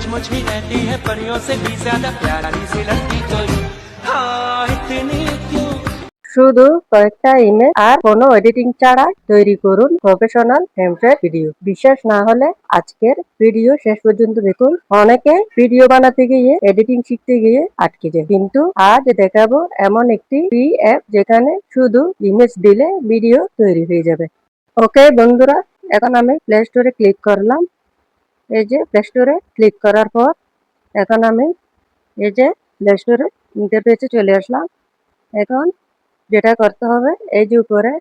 सचमुच ही रहती है परियों से भी ज्यादा प्यारी सी लगती कोई हाँ इतनी क्यों। শুধু কয়েকটা ইমেজ আর কোনো এডিটিং ছাড়া তৈরি করুন প্রফেশনাল টেমপ্লেট ভিডিও। বিশ্বাস না হলে আজকের ভিডিও শেষ পর্যন্ত দেখুন। অনেকে ভিডিও বানাতে গিয়ে এডিটিং শিখতে গিয়ে আটকে যায়, কিন্তু আজ দেখাবো এমন একটি ফ্রি অ্যাপ যেখানে শুধু ইমেজ দিলে ভিডিও তৈরি হয়ে যাবে। ওকে বন্ধুরা, এখন আমি প্লে স্টোরে ক্লিক করলাম। এই যে প্লে স্টোরে ক্লিক করার পর এখন আমি এই যে প্লে স্টোরে ইন্টারফেসে চলে আসলাম। এখন যেটা করতে হবে, এই যে উপরে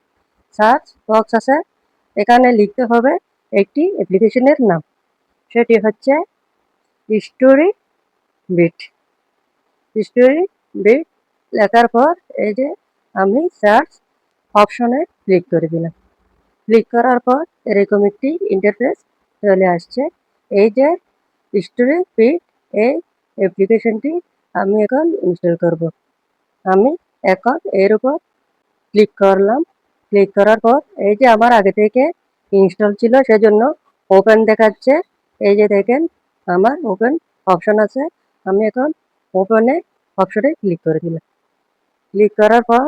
সার্চ বক্স আছে, এখানে লিখতে হবে একটি অ্যাপ্লিকেশনের নাম, সেটি হচ্ছে স্টোরি বিট। স্টোরি বিট লেখার পর এই যে আমি সার্চ অপশনে ক্লিক করে দিলাম। ক্লিক করার পর এরকম একটি ইন্টারফেস চলে আসছে। এই যে স্টোরি বিট, এই অ্যাপ্লিকেশনটি আমি এখন ইনস্টল করব। আমি এখন এর উপর ক্লিক করলাম। ক্লিক করার পর এই যে আমার আগে থেকে ইনস্টল ছিল সেজন্য ওপেন দেখাচ্ছে। এই যে দেখেন আমার ওপেন অপশন আছে, আমি এখন ওপেনে অপশনে ক্লিক করে দিলাম। ক্লিক করার পর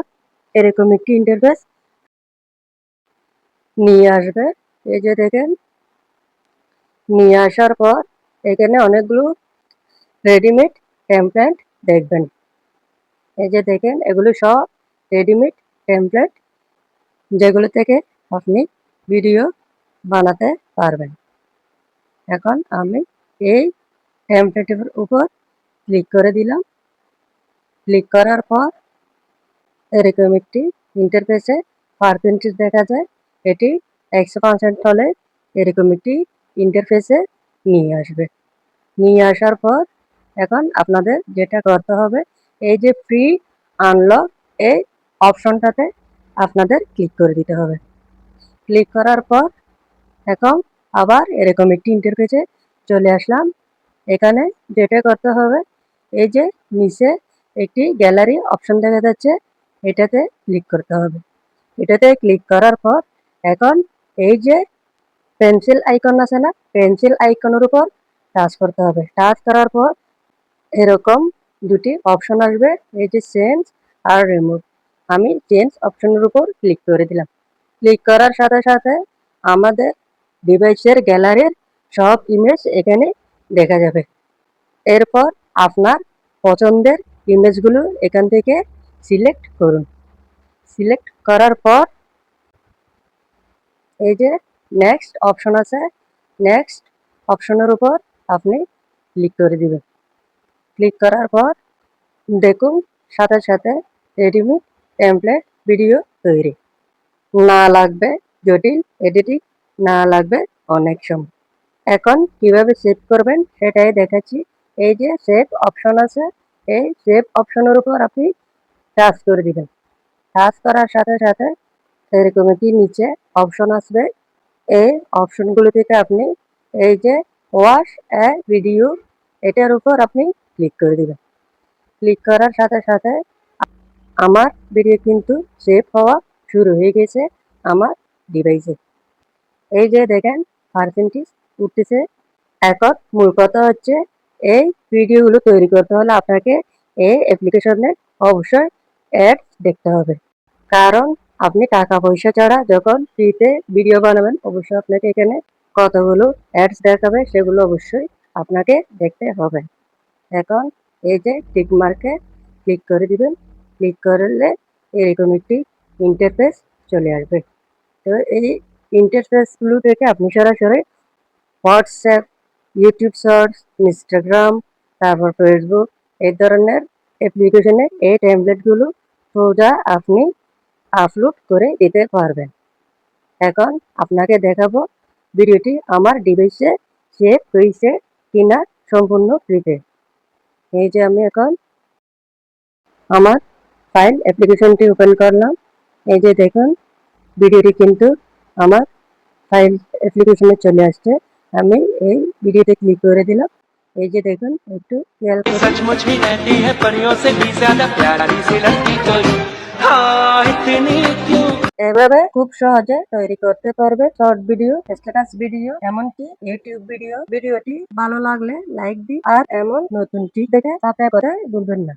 এরকম একটি ইন্টারফেস নিয়ে আসবে। এই যে দেখেন নিয়ে আসার পর এখানে অনেকগুলো রেডিমেড টেমপ্লেট দেখবেন। এই যে দেখেন এগুলো সব রেডিমেড টেমপ্লেট, যেগুলো থেকে আপনি ভিডিও বানাতে পারবেন। এখন আমি এই টেমপ্লেটের উপর ক্লিক করে দিলাম। ক্লিক করার পর এরকম একটি ইন্টারফেসে পার্সেন্টেজ দেখা যায়। এটি 100% হলে এরকম একটি ইন্টারফেসে নিয়ে আসবে। নিয়ে আসার পর এখন আপনাদের যেটা করতে হবে, এই যে ফ্রি আনলক এই অপশনটাতে আপনাদের ক্লিক করে দিতে হবে। ক্লিক করার পর এখন আবার এরকম একটি ইন্টারফেসে চলে আসলাম। এখানে যেটা করতে হবে, এই যে নিচে একটি গ্যালারি অপশন দেখা যাচ্ছে, এটাতে ক্লিক করতে হবে। এটাতে ক্লিক করার পর এখন এই যে পেন্সিল আইকন আছে না, পেন্সিল আইকনের উপর টাচ করতে হবে। টাচ করার পর এরকম দুটি অপশন আসবে, এই যে চেঞ্জ আর রিমুভ। আমি চেঞ্জ অপশনের উপর ক্লিক করে দিলাম। ক্লিক করার সাথে সাথে আমাদের ডিভাইসের গ্যালারির সব ইমেজ এখানে দেখা যাবে। এরপর আপনার পছন্দের ইমেজগুলো এখান থেকে সিলেক্ট করুন। সিলেক্ট করার পর এই যে নেক্সট অপশন আছে, নেক্সট অপশনের উপর আপনি ক্লিক করে দিবেন। ক্লিক করার পর দেখুন সাথে সাথে রেডিমেড টেমপ্লেট ভিডিও তৈরি। না লাগবে জটিল এডিটিং, না লাগবে অনেক সময়। এখন কিভাবে সেভ করবেন সেটাই দেখাচ্ছি। এই যে সেভ অপশন আছে, এই সেভ অপশনের উপর আপনি টাচ করে দিবেন। টাচ করার সাথে সাথে এরকম একটি নিচে অপশন আসবে। এই অপশনগুলো থেকে আপনি এই যে ওয়াশ এ ভিডিও, এটার উপর আপনি ক্লিক করে দিবেন। ক্লিক করার সাথে সাথে আমার ভিডিও কিন্তু সেভ হওয়া শুরু হয়ে গেছে আমার ডিভাইসে। এই যে দেখেন পার্সেন্টেজ উঠতেছে। এখন মূল কথা হচ্ছে, এই ভিডিওগুলো তৈরি করতে হলে আপনাকে এই অ্যাপ্লিকেশনে অবশ্যই অ্যাডস দেখতে হবে। কারণ আপনি টাকা পয়সা ছাড়া যখন ফ্রিতে ভিডিও বানাবেন, অবশ্যই আপনাকে এখানে কতগুলো অ্যাডস দেখাবে, সেগুলো অবশ্যই আপনাকে দেখতে হবে। এখন এই যে টিক মার্কে ক্লিক করে দিবেন। ক্লিক করলে এরকম একটি ইন্টারফেস চলে আসবে। তো এই ইন্টারফেসগুলো থেকে আপনি সরাসরি হোয়াটসঅ্যাপ, ইউটিউব শর্টস, ইনস্টাগ্রাম, তারপর ফেসবুক, এই ধরনের অ্যাপ্লিকেশনে এই টেমপ্লেটগুলো সোজা আপনি আপলোড করে দিতে পারবেন। এখন আপনাকে দেখাবো ভিডিওটি আমার ডিভাইসে সেভ হয়েছে কিনা সম্পূর্ণ ফ্রিতে। এই যে আমি এখন আমার ফাইল অ্যাপ্লিকেশনটি ওপেন করলাম। এই যে দেখুন ভিডিওটি কিন্তু আমার ফাইল অ্যাপ্লিকেশনে চলে আসছে। আমি এই ভিডিওতে ক্লিক করে দিলাম। এই যে দেখুন একটু খেয়াল করুন। सचमुच ही रहती है परियों से भी ज्यादा प्यारी सी लगती कोई हाँ इतनी क्यों। এভাবে খুব সহজে তৈরি করতে পারবে শর্ট ভিডিও, স্ট্যাটাস ভিডিও, এমনকি ইউটিউব ভিডিও। ভিডিওটি ভালো লাগলে লাইক দিন আর এমন নতুন ট্রিক দেখে সাবস্ক্রাইব করতে ভুলবেন না।